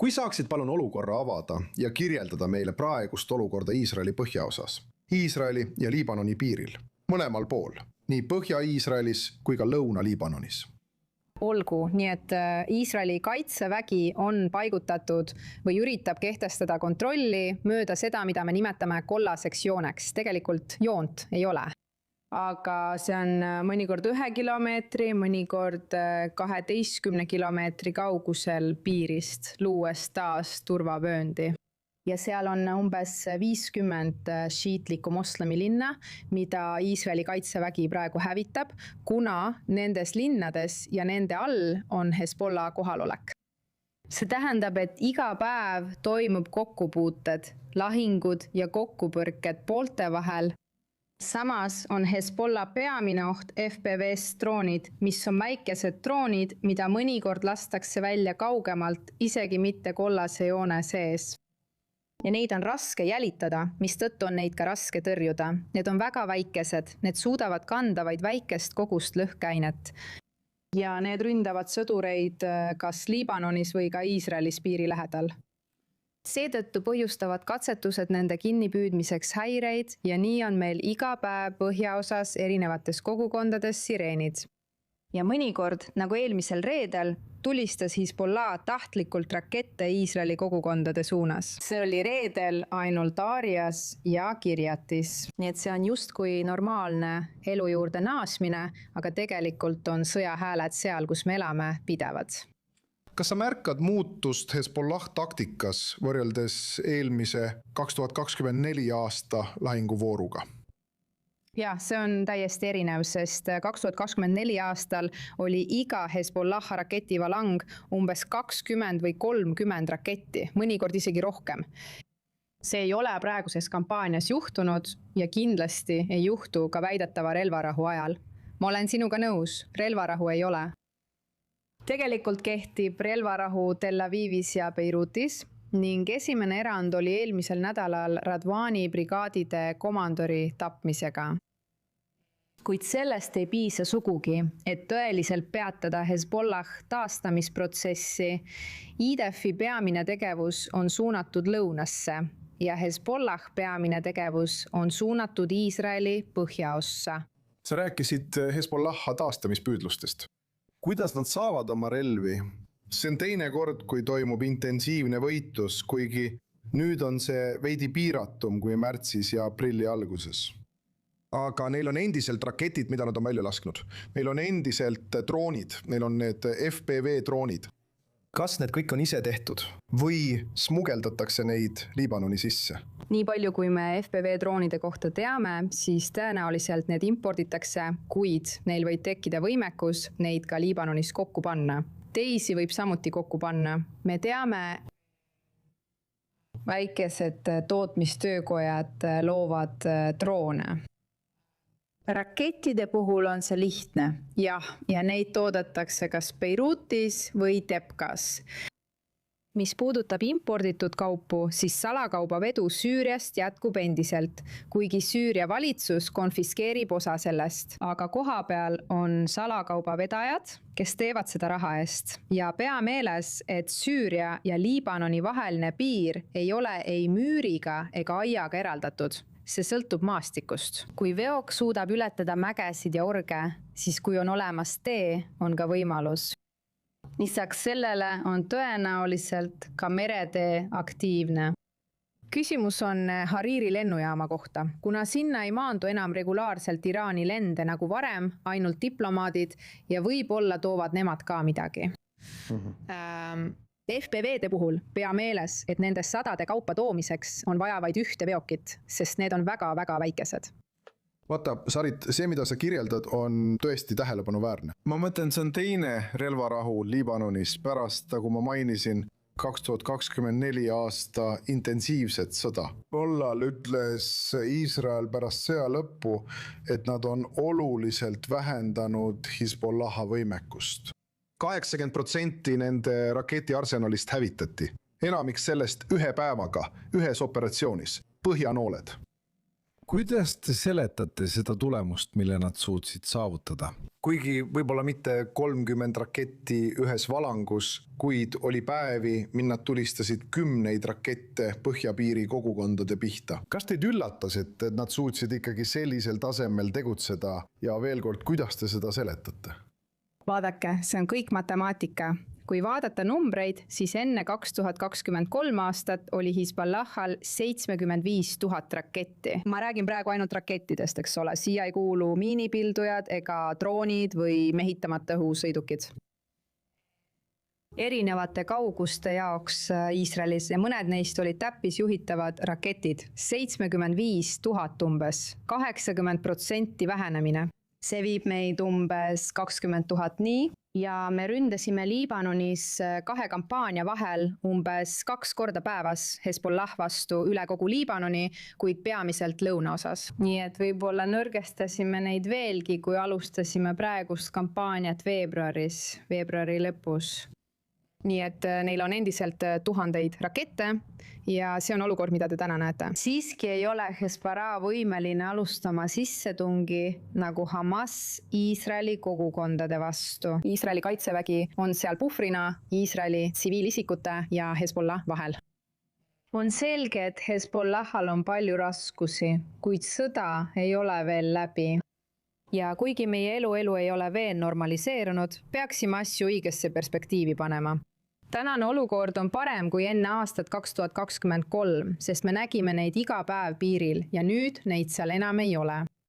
Kui saaksid palun olukorra avada ja kirjeldada meile praegust olukorda Iisraeli põhjaosas, Iisraeli ja Liibanoni piiril, mõlemal pool, nii Põhja-Iisraelis kui ka Lõuna-Liibanonis? Olgu, nii et Iisraeli kaitsevägi on paigutatud või üritab kehtestada kontrolli mööda seda, mida me nimetame kollaseks jooneks. Tegelikult joont ei ole. Aga see on mõnikord 1 kilomeetri, mõnikord 12 kilomeetri kaugusel piirist, luues taas turvavööndi. Ja seal on umbes 50 šiitlikku moslemi linna, mida Iisraeli kaitsevägi praegu hävitab, kuna nendes linnades ja nende all on Hezbollah kohalolek. See tähendab, et iga päev toimub kokkupuuted, lahingud ja kokkupõrked poolte vahel. Samas on Hezbollah peamine oht FPV-s droonid, mis on väikesed droonid, mida mõnikord lastakse välja kaugemalt, isegi mitte kollase joone sees. Ja neid on raske jälitada, mistõttu on neid ka raske tõrjuda. Need on väga väikesed, need suudavad kanda vaid väikest kogust lõhkeainet. Ja need ründavad sõdureid kas Liibanonis või ka Iisraelis piiri lähedal. Seetõttu põhjustavad katsetused nende kinnipüüdmiseks häireid ja nii on meil iga päev põhjaosas erinevates kogukondades sireenid. Ja mõnikord, nagu eelmisel reedel, tulistas Hezbollah tahtlikult rakette Iisraeli kogukondade suunas. See oli reedel ainult Aarias ja Kirjatis. Nii et see on justkui normaalne elu juurde naasmine, aga tegelikult on sõjahääled seal, kus me elame, pidevad. Kas sa märkad muutust Hezbollah taktikas võrreldes eelmise 2024 aasta lahinguvooruga? Jah, see on täiesti erinev, sest 2024 aastal oli iga Hezbollah raketivalang umbes 20 või 30 raketti, mõnikord isegi rohkem. See ei ole praeguses kampaanias juhtunud ja kindlasti ei juhtu ka väidetava relvarahu ajal. Ma olen sinuga nõus, relvarahu ei ole. Tegelikult kehtib relvarahu Tel Avivis ja Beirutis ning esimene erand oli eelmisel nädalal Radvani brigaadide komandori tapmisega. Kuid sellest ei piisa sugugi, et tõeliselt peatada Hezbollah taastamisprotsessi. IDFi peamine tegevus on suunatud lõunasse ja Hezbollah peamine tegevus on suunatud Iisraeli põhjaossa. Sa rääkisid Hezbollaha taastamispüüdlustest. Kuidas nad saavad oma relvi? See on teine kord, kui toimub intensiivne võitlus, kuigi nüüd on see veidi piiratum kui märtsis ja aprilli alguses. Aga neil on endiselt raketid, mida nad on välja lasknud. Neil on endiselt droonid, neil on need FPV droonid. Kas need kõik on ise tehtud või smugeldatakse neid Liibanoni sisse? Nii palju, kui me FPV droonide kohta teame, siis tõenäoliselt need imporditakse, kuid neil võib tekkida võimekus neid ka Liibanonis kokku panna. Teisi võib samuti kokku panna. Me teame, väikesed tootmistöökojad loovad droone. Rakettide puhul on see lihtne. Jah, ja neid toodetakse kas Beirutis või Tepkas. Mis puudutab imporditud kaupu, siis salakaubavedu Süüriast jätkub endiselt, kuigi Süüria valitsus konfiskeerib osa sellest. Aga kohapeal on salakaubavedajad, kes teevad seda raha eest. Ja pea meeles, et Süüria ja Liibanoni vaheline piir ei ole ei müüriga ega aiaga eraldatud. See sõltub maastikust. Kui veok suudab ületada mägesid ja orge, siis kui on olemas tee, on ka võimalus. Lisaks sellele on tõenäoliselt ka meretee aktiivne. Küsimus on Hariri lennujaama kohta. Kuna sinna ei maandu enam regulaarselt Iraani lende nagu varem, ainult diplomaadid ja võib-olla toovad nemad ka midagi. FPV-de puhul pea meeles, et nendest sadade kaupa toomiseks on vaja vaid ühte veokit, sest need on väga-väga väikesed. Vaata, Sarit, see, mida sa kirjeldad, on tõesti tähelepanuväärne. Ma mõtlen, see on teine relvarahu Liibanonis pärast, nagu ma mainisin, 2024 aasta intensiivset sõda. Pollal ütles Iisrael pärast sõja lõppu, et nad on oluliselt vähendanud Hezbollaha võimekust. 80% nende raketiarsenalist hävitati. Enamik sellest ühe päevaga, ühes operatsioonis, põhjanooled. Kuidas te seletate seda tulemust, mille nad suutsid saavutada? kuigi võib-olla mitte 30 raketti ühes valangus, kuid oli päevi, mil nad tulistasid 10 rakette põhjapiiri kogukondade pihta. Kas teid üllatas, et nad suutsid ikkagi sellisel tasemel tegutseda ja veel kord, kuidas te seda seletate? Vaadake, see on kõik matemaatika. Kui vaadata numbreid, siis enne 2023 aastat oli Hezbollahal 75 000 raketti. Ma räägin praegu ainult rakettidest, eks ole. Siia ei kuulu miinipildujad ega droonid või mehitamata õhusõidukid. Erinevate kauguste jaoks Iisraelis ja mõned neist olid täppisjuhitavad raketid. 75 000 umbes, 80% vähenemine. See viib meid umbes 20 000 nii. Ja me ründasime Liibanonis 2 kampaania vahel umbes 2 korda päevas Hezbollah vastu üle kogu Liibanoni, kuid peamiselt lõunaosas. Nii et võib-olla nõrgestasime neid veelgi, kui alustasime praegust kampaaniat veebruari lõpus. Nii et neil on endiselt tuhandeid rakette ja see on olukord, mida te täna näete. Siiski ei ole Hezbollah võimeline alustama sissetungi nagu Hamas Iisraeli kogukondade vastu. Iisraeli kaitsevägi on seal puhvrina Iisraeli tsiviilisikute ja Hezbollah vahel. On selge, et Hezbollahal on palju raskusi, kuid sõda ei ole veel läbi. Ja kuigi meie elu ei ole veel normaliseerunud, peaksime asju õigesse perspektiivi panema. Tänane olukord on parem kui enne aastat 2023, sest me nägime neid iga päev piiril ja nüüd neid seal enam ei ole.